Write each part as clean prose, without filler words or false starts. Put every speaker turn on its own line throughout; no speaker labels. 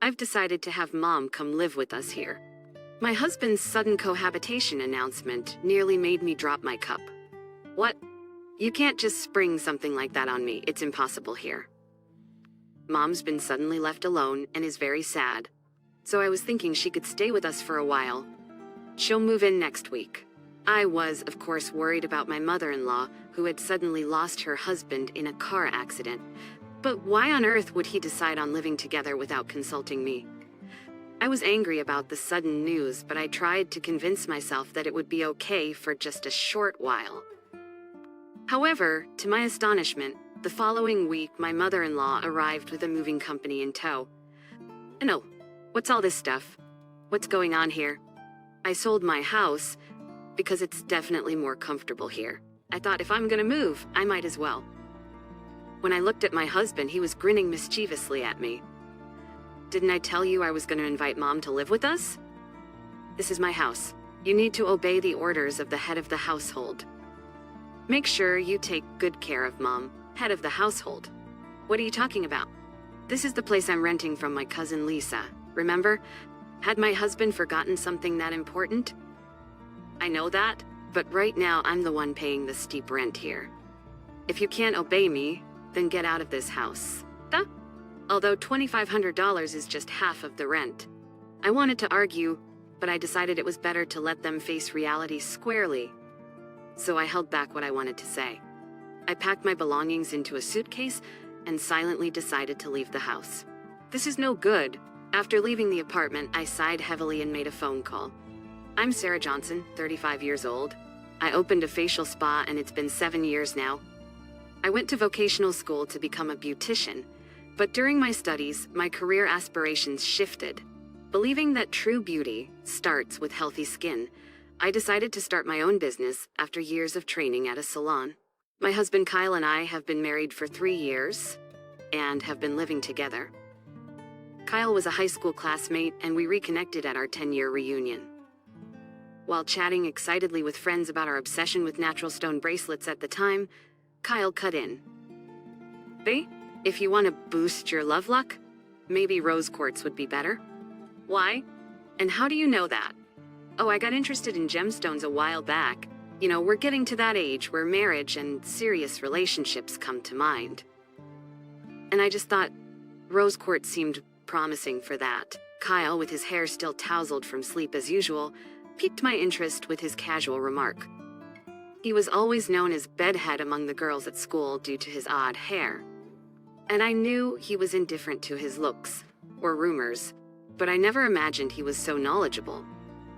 I've decided to have Mom come live with us here. My husband's sudden cohabitation announcement nearly made me drop my cup. What? You can't just spring something like that on me. It's impossible here. Mom's been suddenly left alone and is very sad. So I was thinking she could stay with us for a while. She'll move in next week. I was, of course, worried about my mother-in-law, who had suddenly lost her husband in a car accident. But why on earth would he decide on living together without consulting me? I was angry about the sudden news, but I tried to convince myself that it would be okay for just a short while. However, to my astonishment, the following week my mother-in-law arrived with a moving company in tow. No, what's all this stuff? What's going on here? I sold my house because it's definitely more comfortable here. I thought if I'm gonna move, I might as well. When I looked at my husband, he was grinning mischievously at me. Didn't I tell you I was gonna invite Mom to live with us? This is my house. You need to obey the orders of the head of the household. Make sure you take good care of Mom, head of the household. What are you talking about? This is the place I'm renting from my cousin Lisa. Remember? Had my husband forgotten something that important? I know that, but right now I'm the one paying the steep rent here. If you can't obey me, then get out of this house. Duh. Although $2,500 is just half of the rent. I wanted to argue, but I decided it was better to let them face reality squarely. So I held back what I wanted to say. I packed my belongings into a suitcase and silently decided to leave the house. This is no good. After leaving the apartment, I sighed heavily and made a phone call. I'm Sarah Johnson, 35 years old. I opened a facial spa and it's been 7 years now. I went to vocational school to become a beautician, but during my studies, my career aspirations shifted. Believing that true beauty starts with healthy skin, I decided to start my own business after years of training at a salon. My husband Kyle and I have been married for 3 years and have been living together. Kyle was a high school classmate and we reconnected at our 10-year reunion. While chatting excitedly with friends about our obsession with natural stone bracelets at the time, Kyle cut in. "Bae, if you want to boost your love luck, maybe rose quartz would be better." "Why? And how do you know that?" "Oh, I got interested in gemstones a while back. You know, we're getting to that age where marriage and serious relationships come to mind. And I just thought rose quartz seemed promising for that." Kyle, with his hair still tousled from sleep as usual, piqued my interest with his casual remark. He was always known as bedhead among the girls at school due to his odd hair. And I knew he was indifferent to his looks, or rumors, but I never imagined he was so knowledgeable.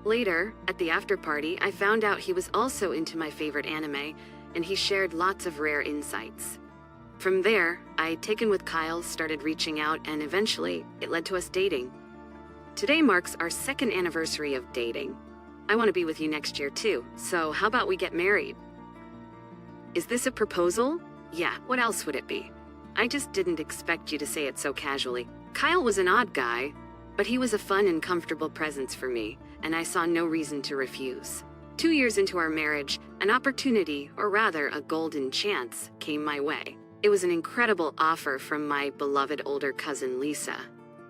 Later, at the after-party, I found out he was also into my favorite anime, and he shared lots of rare insights. From there, I, taken with Kyle, started reaching out, and eventually, it led to us dating. Today marks our 2nd anniversary of dating. I want to be with you next year too, so how about we get married? Is this a proposal? Yeah, what else would it be? I just didn't expect you to say it so casually. Kyle was an odd guy, but he was a fun and comfortable presence for me, and I saw no reason to refuse. 2 years into our marriage, an opportunity, or rather a golden chance, came my way. It was an incredible offer from my beloved older cousin Lisa.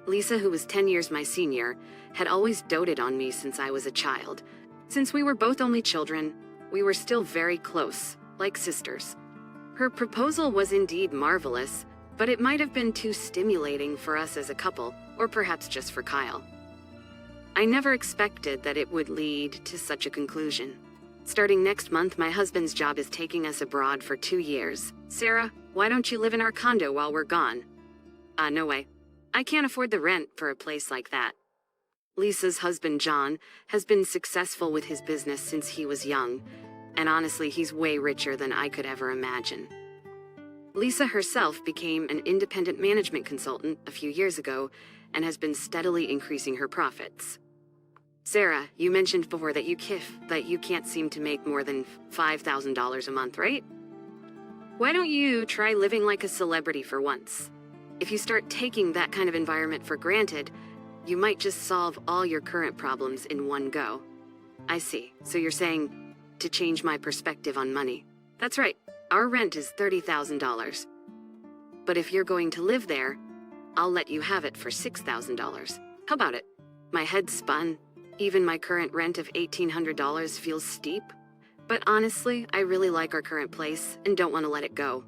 Lisa, who was 10 years my senior, had always doted on me since I was a child. Since we were both only children, we were still very close, like sisters. Her proposal was indeed marvelous, but it might have been too stimulating for us as a couple, or perhaps just for Kyle. I never expected that it would lead to such a conclusion. Starting next month, my husband's job is taking us abroad for 2 years. "Sarah, why don't you live in our condo while we're gone?" No way. I can't afford the rent for a place like that. Lisa's husband, John, has been successful with his business since he was young, and honestly, he's way richer than I could ever imagine. Lisa herself became an independent management consultant a few years ago and has been steadily increasing her profits. Sarah, you mentioned before that you can't seem to make more than $5,000 a month, right? Why don't you try living like a celebrity for once? If you start taking that kind of environment for granted, you might just solve all your current problems in one go. I see. So you're saying to change my perspective on money. That's right. Our rent is $30,000. But if you're going to live there, I'll let you have it for $6,000. How about it? My head spun. Even my current rent of $1,800 feels steep. But honestly, I really like our current place and don't want to let it go.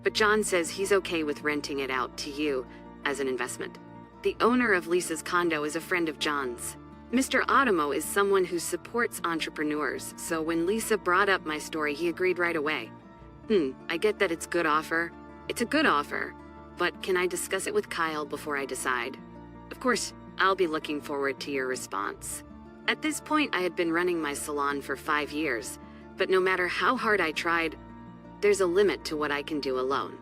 But John says he's okay with renting it out to you as an investment. The owner of Lisa's condo is a friend of John's. Mr. Adamo is someone who supports entrepreneurs, so when Lisa brought up my story, he agreed right away. I get that it's a good offer, but can I discuss it with Kyle before I decide? Of course, I'll be looking forward to your response. At this point, I had been running my salon for 5 years, but no matter how hard I tried, there's a limit to what I can do alone.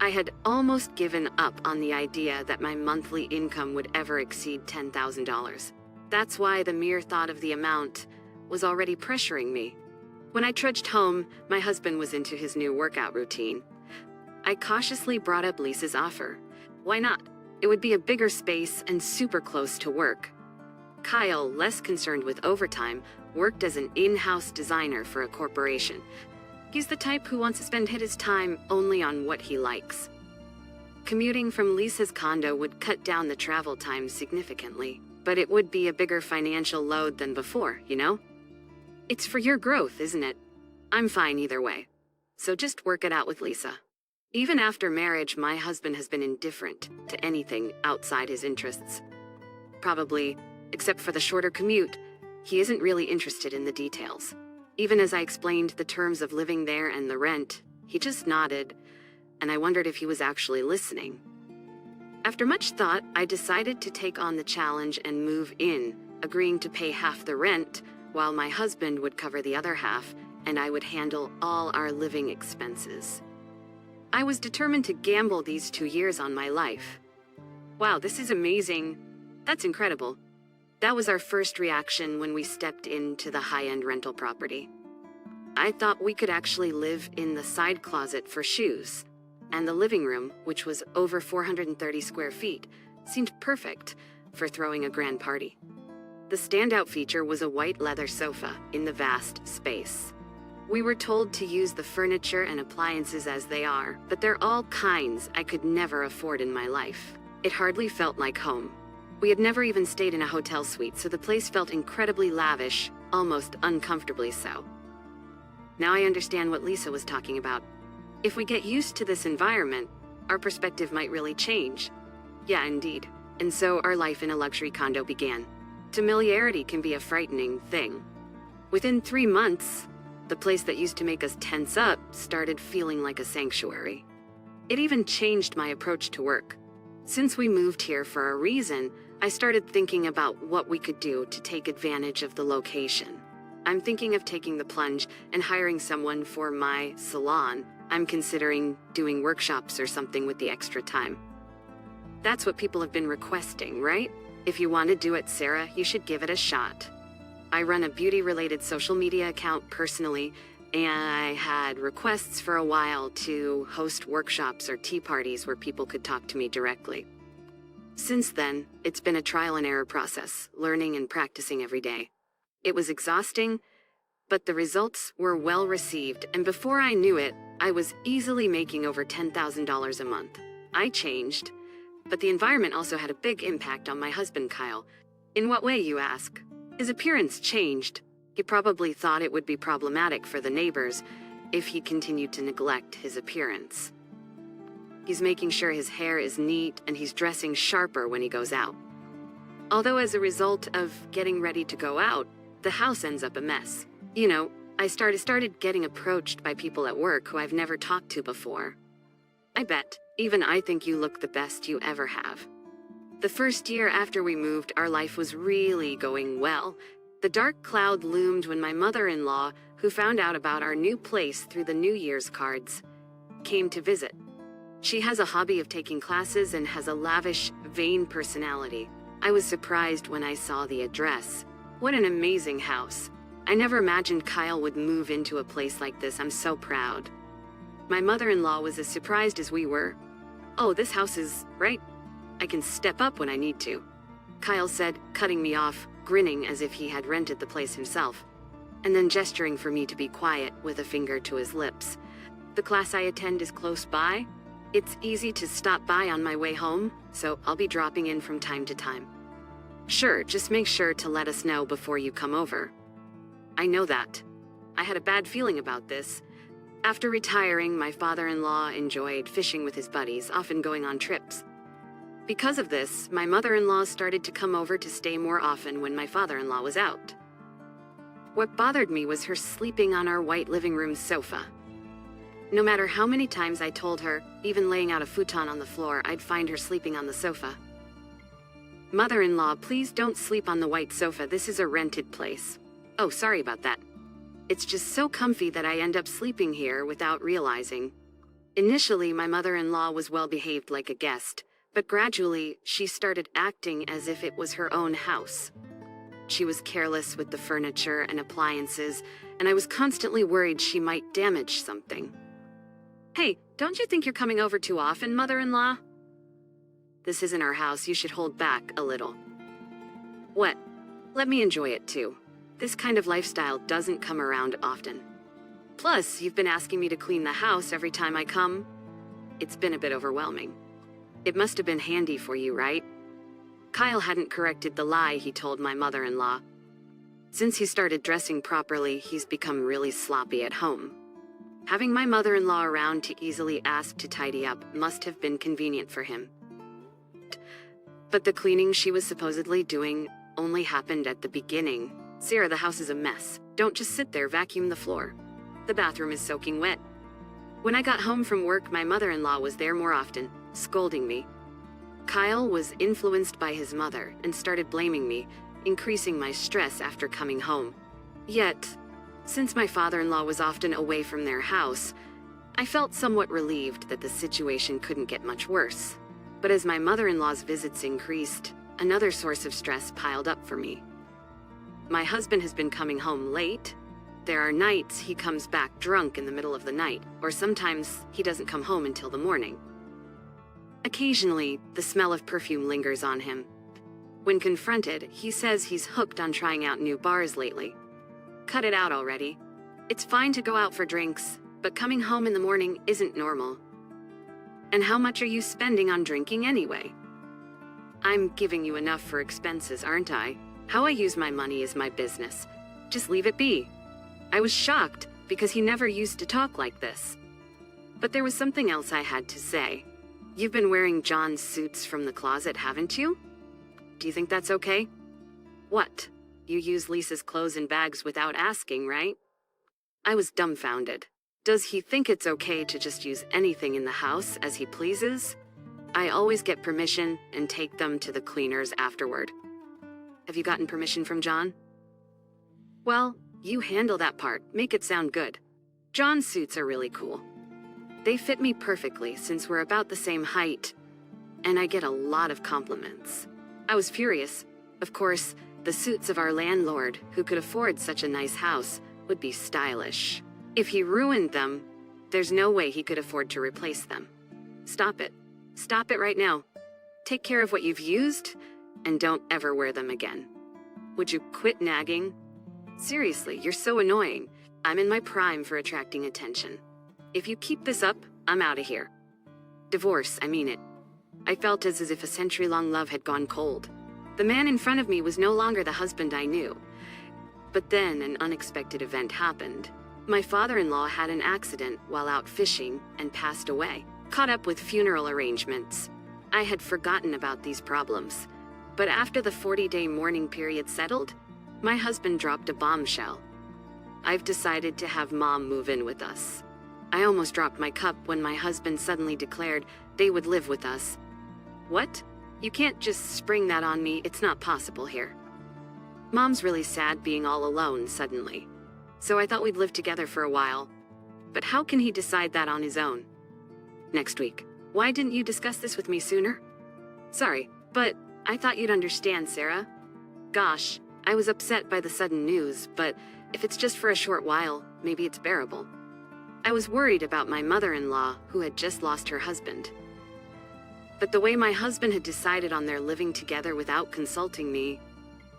I had almost given up on the idea that my monthly income would ever exceed $10,000. That's why the mere thought of the amount was already pressuring me. When I trudged home, my husband was into his new workout routine. I cautiously brought up Lisa's offer. Why not? It would be a bigger space and super close to work. Kyle, less concerned with overtime, worked as an in-house designer for a corporation. He's the type who wants to spend his time only on what he likes. Commuting from Lisa's condo would cut down the travel time significantly, but it would be a bigger financial load than before, you know? It's for your growth, isn't it? I'm fine either way. So just work it out with Lisa. Even after marriage, my husband has been indifferent to anything outside his interests. Probably, except for the shorter commute, he isn't really interested in the details. Even as I explained the terms of living there and the rent, he just nodded, and I wondered if he was actually listening. After much thought, I decided to take on the challenge and move in, agreeing to pay half the rent, while my husband would cover the other half, and I would handle all our living expenses. I was determined to gamble these 2 years on my life. Wow, this is amazing. That's incredible. That was our first reaction when we stepped into the high-end rental property. I thought we could actually live in the side closet for shoes, and the living room, which was over 430 square feet, seemed perfect for throwing a grand party. The standout feature was a white leather sofa in the vast space. We were told to use the furniture and appliances as they are, but they're all kinds I could never afford in my life. It hardly felt like home. We had never even stayed in a hotel suite, so the place felt incredibly lavish, almost uncomfortably so. Now I understand what Lisa was talking about. If we get used to this environment, our perspective might really change. Yeah, indeed. And so our life in a luxury condo began. Familiarity can be a frightening thing. Within 3 months, the place that used to make us tense up started feeling like a sanctuary. It even changed my approach to work. Since we moved here for a reason, I started thinking about what we could do to take advantage of the location. I'm thinking of taking the plunge and hiring someone for my salon. I'm considering doing workshops or something with the extra time. That's what people have been requesting, right? If you want to do it, Sarah, you should give it a shot. I run a beauty-related social media account personally, and I had requests for a while to host workshops or tea parties where people could talk to me directly. Since then, it's been a trial and error process, learning and practicing every day. It was exhausting, but the results were well received, and before I knew it, I was easily making over $10,000 a month. I changed, but the environment also had a big impact on my husband, Kyle. In what way, you ask? His appearance changed. He probably thought it would be problematic for the neighbors if he continued to neglect his appearance. He's making sure his hair is neat and he's dressing sharper when he goes out. Although as a result of getting ready to go out, the house ends up a mess. You know, I started getting approached by people at work who I've never talked to before. I bet, even I think you look the best you ever have. The first year after we moved, our life was really going well. The dark cloud loomed when my mother-in-law, who found out about our new place through the New Year's cards, came to visit. She has a hobby of taking classes and has a lavish, vain personality. I was surprised when I saw the address. What an amazing house. I never imagined Kyle would move into a place like this. I'm so proud. My mother-in-law was as surprised as we were. Oh, this house is, right? I can step up when I need to, Kyle said, cutting me off, grinning as if he had rented the place himself, and then gesturing for me to be quiet with a finger to his lips. The class I attend is close by. It's easy to stop by on my way home, so I'll be dropping in from time to time. Sure, just make sure to let us know before you come over. I know that. I had a bad feeling about this. After retiring, my father-in-law enjoyed fishing with his buddies, often going on trips. Because of this, my mother-in-law started to come over to stay more often when my father-in-law was out. What bothered me was her sleeping on our white living room sofa. No matter how many times I told her, even laying out a futon on the floor, I'd find her sleeping on the sofa. Mother-in-law, please don't sleep on the white sofa. This is a rented place. Oh, sorry about that. It's just so comfy that I end up sleeping here without realizing. Initially, my mother-in-law was well-behaved like a guest, but gradually, she started acting as if it was her own house. She was careless with the furniture and appliances, and I was constantly worried she might damage something. Hey, don't you think you're coming over too often, mother-in-law? This isn't our house. You should hold back a little. What? Let me enjoy it too. This kind of lifestyle doesn't come around often. Plus, you've been asking me to clean the house every time I come. It's been a bit overwhelming. It must have been handy for you, right? Kyle hadn't corrected the lie he told my mother-in-law. Since he started dressing properly, he's become really sloppy at home. Having my mother-in-law around to easily ask to tidy up must have been convenient for him. But the cleaning she was supposedly doing only happened at the beginning. Sarah, the house is a mess. Don't just sit there, vacuum the floor. The bathroom is soaking wet. When I got home from work, my mother-in-law was there more often, scolding me. Kyle was influenced by his mother and started blaming me, increasing my stress after coming home. Yet, since my father-in-law was often away from their house, I felt somewhat relieved that the situation couldn't get much worse. But as my mother-in-law's visits increased, another source of stress piled up for me. My husband has been coming home late. There are nights he comes back drunk in the middle of the night, or sometimes he doesn't come home until the morning. Occasionally, the smell of perfume lingers on him. When confronted, he says he's hooked on trying out new bars lately. Cut it out already. It's fine to go out for drinks, but coming home in the morning isn't normal. And how much are you spending on drinking anyway? I'm giving you enough for expenses, aren't I? How I use my money is my business. Just leave it be. I was shocked because he never used to talk like this. But there was something else I had to say. You've been wearing John's suits from the closet, haven't you? Do you think that's okay? What? You use Lisa's clothes and bags without asking, right? I was dumbfounded. Does he think it's okay to just use anything in the house as he pleases? I always get permission and take them to the cleaners afterward. Have you gotten permission from John? Well, you handle that part. Make it sound good. John's suits are really cool. They fit me perfectly since we're about the same height, and I get a lot of compliments. I was furious. Of course, the suits of our landlord, who could afford such a nice house, would be stylish. If he ruined them, there's no way he could afford to replace them. Stop it. Stop it right now. Take care of what you've used, and don't ever wear them again. Would you quit nagging? Seriously, you're so annoying. I'm in my prime for attracting attention. If you keep this up, I'm out of here. Divorce, I mean it. I felt as if a century-long love had gone cold. The man in front of me was no longer the husband I knew. But then an unexpected event happened. My father-in-law had an accident while out fishing and passed away. Caught up with funeral arrangements. I had forgotten about these problems. But after the 40-day mourning period settled, my husband dropped a bombshell. I've decided to have Mom move in with us. I almost dropped my cup when my husband suddenly declared they would live with us. What? You can't just spring that on me. It's not possible here. Mom's really sad being all alone suddenly. So I thought we'd live together for a while. But how can he decide that on his own? Next week. Why didn't you discuss this with me sooner? Sorry, but I thought you'd understand, Sarah. Gosh, I was upset by the sudden news, but if it's just for a short while, maybe it's bearable. I was worried about my mother-in-law, who had just lost her husband. But the way my husband had decided on their living together without consulting me,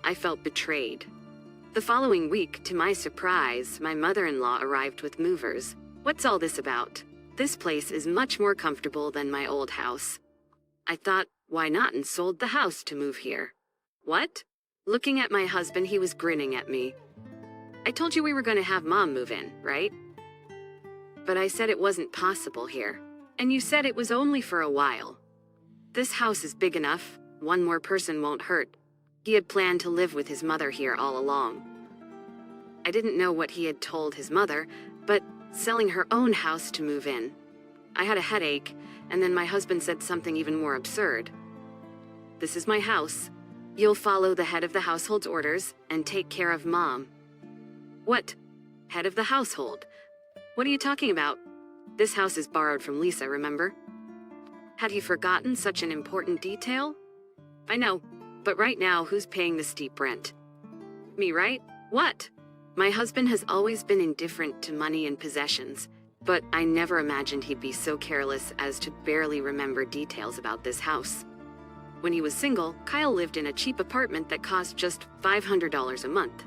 I felt betrayed. The following week, to my surprise, my mother-in-law arrived with movers. What's all this about? This place is much more comfortable than my old house. I thought, why not, and sold the house to move here. What? Looking at my husband, he was grinning at me. I told you we were going to have Mom move in, right? But I said it wasn't possible here. And you said it was only for a while. This house is big enough. One more person won't hurt. He had planned to live with his mother here all along. I didn't know what he had told his mother, but selling her own house to move in. I had a headache, and then my husband said something even more absurd. This is my house. You'll follow the head of the household's orders and take care of Mom. What? Head of the household? What are you talking about? This house is borrowed from Lisa, remember? Had he forgotten such an important detail? I know, but right now, who's paying the steep rent? Me, right? What? My husband has always been indifferent to money and possessions, but I never imagined he'd be so careless as to barely remember details about this house. When he was single, Kyle lived in a cheap apartment that cost just $500 a month.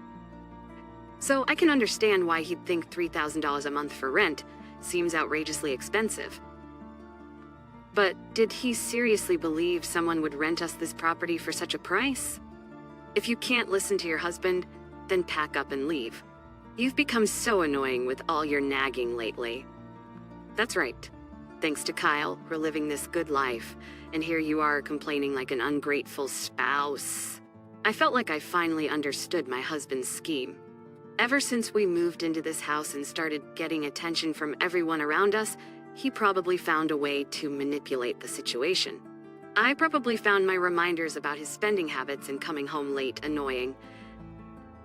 So I can understand why he'd think $3,000 a month for rent seems outrageously expensive. But did he seriously believe someone would rent us this property for such a price? If you can't listen to your husband, then pack up and leave. You've become so annoying with all your nagging lately. That's right. Thanks to Kyle, we're living this good life, and here you are complaining like an ungrateful spouse. I felt like I finally understood my husband's scheme. Ever since we moved into this house and started getting attention from everyone around us, he probably found a way to manipulate the situation. I probably found my reminders about his spending habits and coming home late annoying.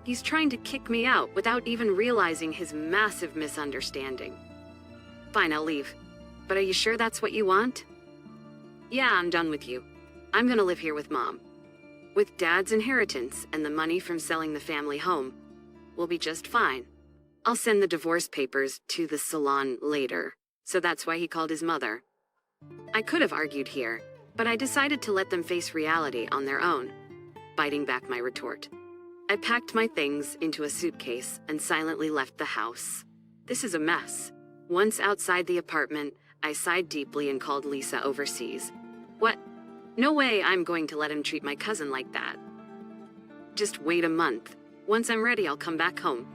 He's trying to kick me out without even realizing his massive misunderstanding. Fine, I'll leave. But are you sure that's what you want? Yeah, I'm done with you. I'm gonna live here with Mom. With Dad's inheritance and the money from selling the family home, we'll be just fine. I'll send the divorce papers to the salon later, so that's why he called his mother. I could have argued here, but I decided to let them face reality on their own, biting back my retort. I packed my things into a suitcase and silently left the house. This is a mess. Once outside the apartment, I sighed deeply and called Lisa overseas. What? No way I'm going to let him treat my cousin like that. Just wait a month. Once I'm ready, I'll come back home.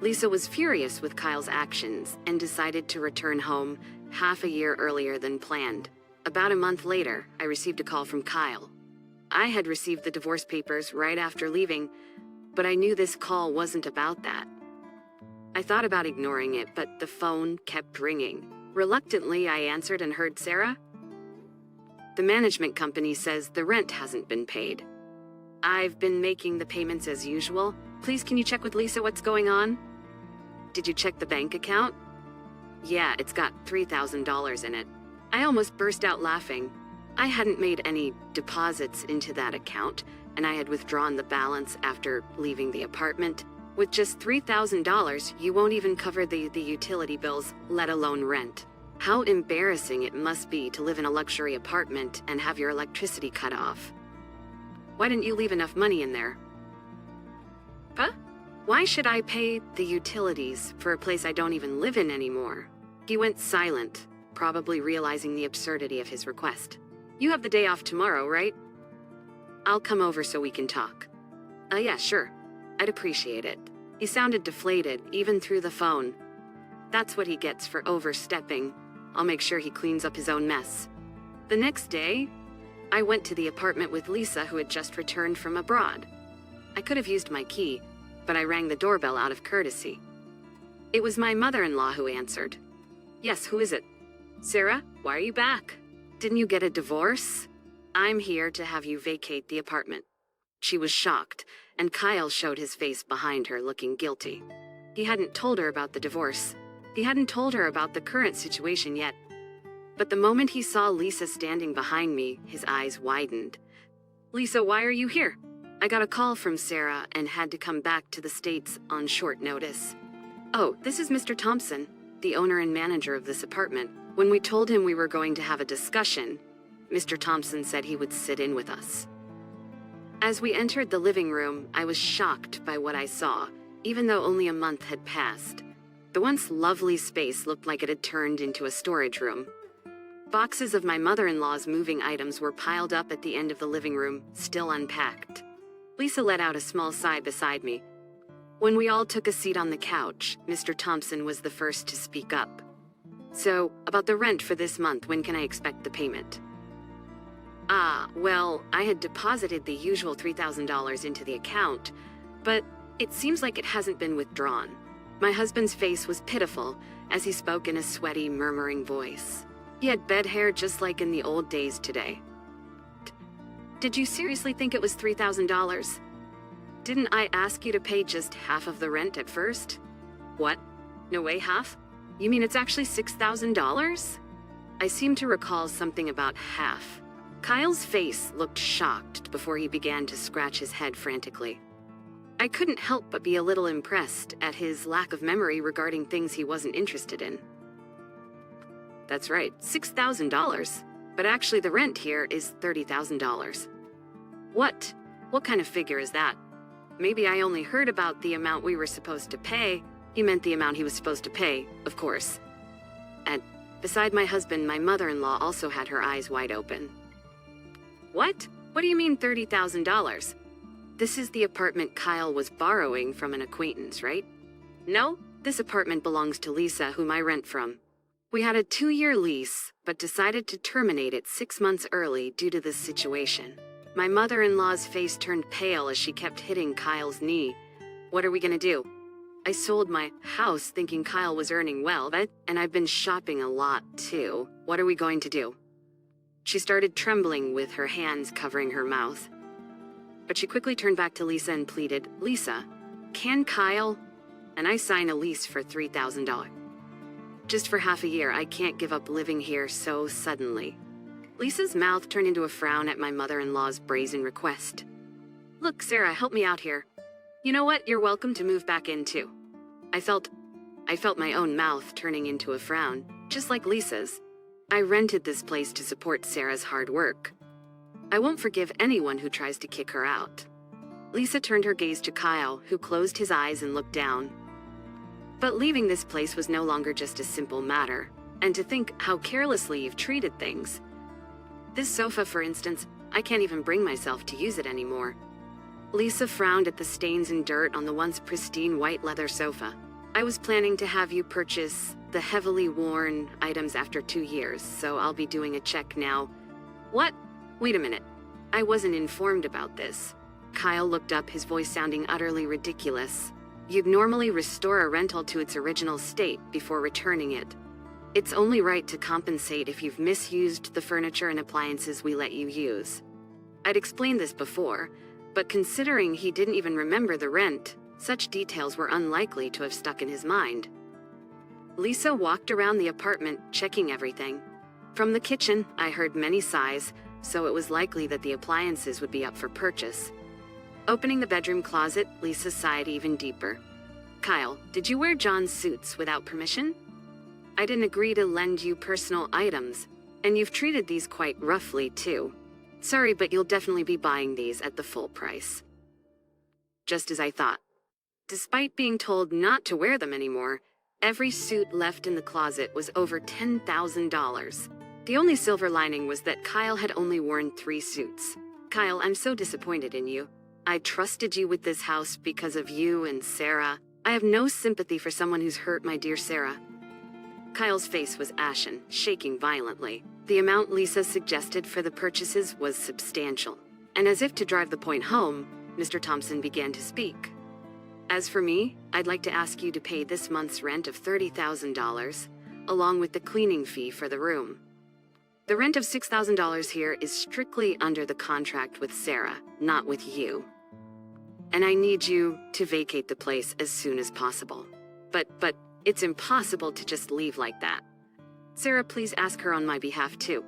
Lisa was furious with Kyle's actions and decided to return home half a year earlier than planned. About a month later, I received a call from Kyle. I had received the divorce papers right after leaving, but I knew this call wasn't about that. I thought about ignoring it, but the phone kept ringing. Reluctantly, I answered and heard Sarah. The management company says the rent hasn't been paid. I've been making the payments as usual. Please, can you check with Lisa what's going on? Did you check the bank account? Yeah, it's got $3,000 in it. I almost burst out laughing. I hadn't made any deposits into that account, and I had withdrawn the balance after leaving the apartment. With just $3,000, you won't even cover the utility bills, let alone rent. How embarrassing it must be to live in a luxury apartment and have your electricity cut off. Why didn't you leave enough money in there? Huh? Why should I pay the utilities for a place I don't even live in anymore? He went silent, probably realizing the absurdity of his request. You have the day off tomorrow, right? I'll come over so we can talk. Yeah, sure. I'd appreciate it. He sounded deflated, even through the phone. That's what he gets for overstepping. I'll make sure he cleans up his own mess. The next day, I went to the apartment with Lisa, who had just returned from abroad. I could have used my key, but I rang the doorbell out of courtesy. It was my mother-in-law who answered. Yes, who is it? Sarah, why are you back? Didn't you get a divorce? I'm here to have you vacate the apartment. She was shocked, and Kyle showed his face behind her, looking guilty. He hadn't told her about the divorce. He hadn't told her about the current situation yet. But the moment he saw Lisa standing behind me, his eyes widened. Lisa, why are you here? I got a call from Sarah and had to come back to the States on short notice. Oh, this is Mr. Thompson, the owner and manager of this apartment. When we told him we were going to have a discussion, Mr. Thompson said he would sit in with us. As we entered the living room, I was shocked by what I saw, even though only a month had passed. The once lovely space looked like it had turned into a storage room. Boxes of my mother-in-law's moving items were piled up at the end of the living room, still unpacked. Lisa let out a small sigh beside me. When we all took a seat on the couch, Mr. Thompson was the first to speak up. "So, about the rent for this month, when can I expect the payment?" Well, I had deposited the usual $3,000 into the account, but it seems like it hasn't been withdrawn. My husband's face was pitiful as he spoke in a sweaty, murmuring voice. He had bed hair just like in the old days today. "Did you seriously think it was $3,000? Didn't I ask you to pay just half of the rent at first?" "What? No way, half? You mean it's actually $6,000? I seem to recall something about half. Kyle's face looked shocked before he began to scratch his head frantically. I couldn't help but be a little impressed at his lack of memory regarding things he wasn't interested in. "That's right, $6,000. But actually the rent here is $30,000. "What? What kind of figure is that? Maybe I only heard about the amount we were supposed to pay." He meant the amount he was supposed to pay, of course. And beside my husband, my mother-in-law also had her eyes wide open. "What? What do you mean $30,000? This is the apartment Kyle was borrowing from an acquaintance, right?" "No, this apartment belongs to Lisa, whom I rent from. We had a 2-year lease, but decided to terminate it 6 months early due to this situation." My mother-in-law's face turned pale as she kept hitting Kyle's knee. "What are we gonna do?" "I sold my house thinking Kyle was earning well, and I've been shopping a lot too. What are we going to do?" She started trembling with her hands covering her mouth. But she quickly turned back to Lisa and pleaded, "Lisa, can Kyle and I sign a lease for $3,000? Just for half a year. I can't give up living here so suddenly." Lisa's mouth turned into a frown at my mother-in-law's brazen request. "Look, Sarah, help me out here. You know what? You're welcome to move back in too." I felt my own mouth turning into a frown, just like Lisa's. I rented this place to support Sarah's hard work. I won't forgive anyone who tries to kick her out. Lisa turned her gaze to Kyle, who closed his eyes and looked down. But leaving this place was no longer just a simple matter, and to think how carelessly you've treated things. This sofa, for instance, I can't even bring myself to use it anymore. Lisa frowned at the stains and dirt on the once pristine white leather sofa. "I was planning to have you purchase the heavily worn items after 2 years, so I'll be doing a check now." "What? Wait a minute. I wasn't informed about this." Kyle looked up, his voice sounding utterly ridiculous. "You'd normally restore a rental to its original state before returning it. It's only right to compensate if you've misused the furniture and appliances we let you use." I'd explained this before, but considering he didn't even remember the rent, such details were unlikely to have stuck in his mind. Lisa walked around the apartment, checking everything. From the kitchen, I heard many sighs, so it was likely that the appliances would be up for purchase. Opening the bedroom closet, Lisa sighed even deeper. "Kyle, did you wear John's suits without permission? I didn't agree to lend you personal items, and you've treated these quite roughly too. Sorry, but you'll definitely be buying these at the full price." Just as I thought. Despite being told not to wear them anymore, every suit left in the closet was over $10,000. The only silver lining was that Kyle had only worn 3 suits. "Kyle, I'm so disappointed in you. I trusted you with this house because of you and Sarah. I have no sympathy for someone who's hurt my dear Sarah." Kyle's face was ashen, shaking violently. The amount Lisa suggested for the purchases was substantial. And as if to drive the point home, Mr. Thompson began to speak. "As for me, I'd like to ask you to pay this month's rent of $30,000, along with the cleaning fee for the room. The rent of $6,000 here is strictly under the contract with Sarah, not with you. And I need you to vacate the place as soon as possible. But it's impossible to just leave like that. Sarah, please ask her on my behalf too."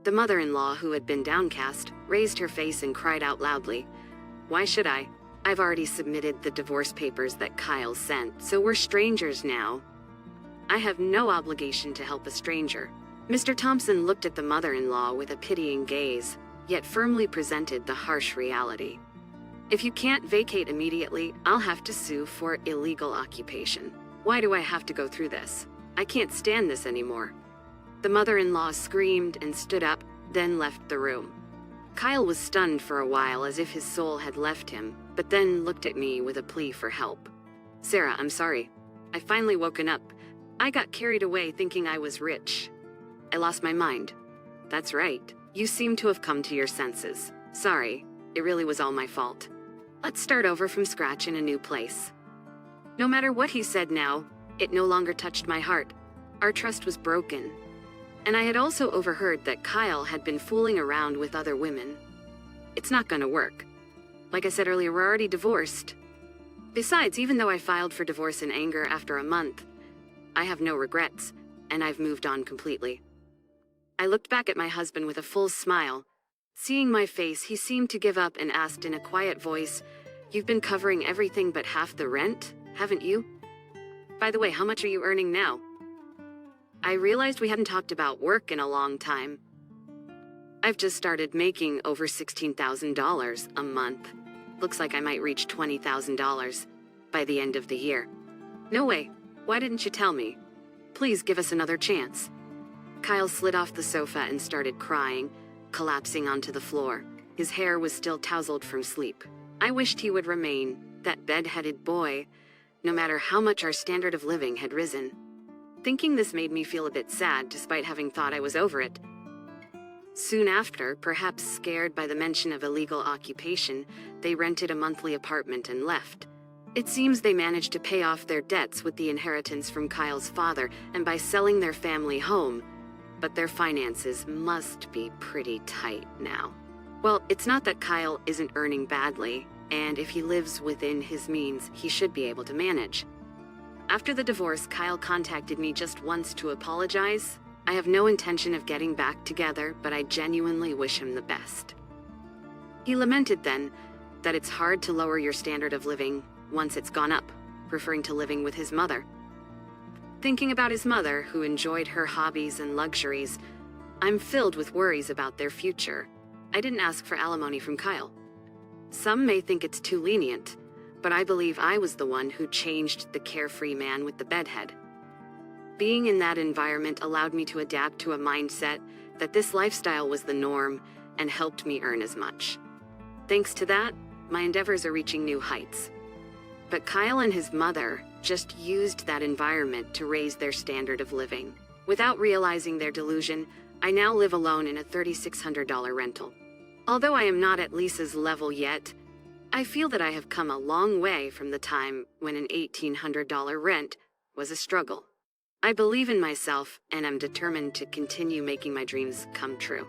The mother-in-law, who had been downcast, raised her face and cried out loudly, "Why should I? I've already submitted the divorce papers that Kyle sent, so we're strangers now. I have no obligation to help a stranger." Mr. Thompson looked at the mother-in-law with a pitying gaze, yet firmly presented the harsh reality. "If you can't vacate immediately, I'll have to sue for illegal occupation. Why do I have to go through this? I can't stand this anymore. The mother-in-law screamed and stood up, then left the room. Kyle was stunned for a while as if his soul had left him, but then looked at me with a plea for help. Sarah, I'm sorry. I finally woken up. I got carried away thinking I was rich. I lost my mind. That's right. You seem to have come to your senses. Sorry, it really was all my fault. Let's start over from scratch in a new place. No matter what he said now, it no longer touched my heart. Our trust was broken. And I had also overheard that Kyle had been fooling around with other women. It's not gonna work. Like I said earlier, we're already divorced. Besides, even though I filed for divorce in anger after a month, I have no regrets, and I've moved on completely. I looked back at my husband with a full smile. Seeing my face, he seemed to give up and asked in a quiet voice, "You've been covering everything but half the rent, haven't you? By the way, how much are you earning now?" I realized we hadn't talked about work in a long time. I've just started making over $16,000 a month. Looks like I might reach $20,000 by the end of the year. No way. Why didn't you tell me? Please give us another chance. Kyle slid off the sofa and started crying, collapsing onto the floor. His hair was still tousled from sleep. I wished he would remain that bed-headed boy, no matter how much our standard of living had risen. Thinking this made me feel a bit sad, despite having thought I was over it. Soon after, perhaps scared by the mention of illegal occupation, they rented a monthly apartment and left. It seems they managed to pay off their debts with the inheritance from Kyle's father and by selling their family home, but their finances must be pretty tight now. Well, it's not that Kyle isn't earning badly, and if he lives within his means, he should be able to manage. After the divorce, Kyle contacted me just once to apologize. I have no intention of getting back together, but I genuinely wish him the best. He lamented then that it's hard to lower your standard of living once it's gone up, referring to living with his mother. Thinking about his mother, who enjoyed her hobbies and luxuries, I'm filled with worries about their future. I didn't ask for alimony from Kyle. Some may think it's too lenient, but I believe I was the one who changed the carefree man with the bedhead. Being in that environment allowed me to adapt to a mindset that this lifestyle was the norm and helped me earn as much. Thanks to that, my endeavors are reaching new heights. But Kyle and his mother just used that environment to raise their standard of living. Without realizing their delusion, I now live alone in a $3,600 rental. Although I am not at Lisa's level yet, I feel that I have come a long way from the time when an $1,800 rent was a struggle. I believe in myself and am determined to continue making my dreams come true.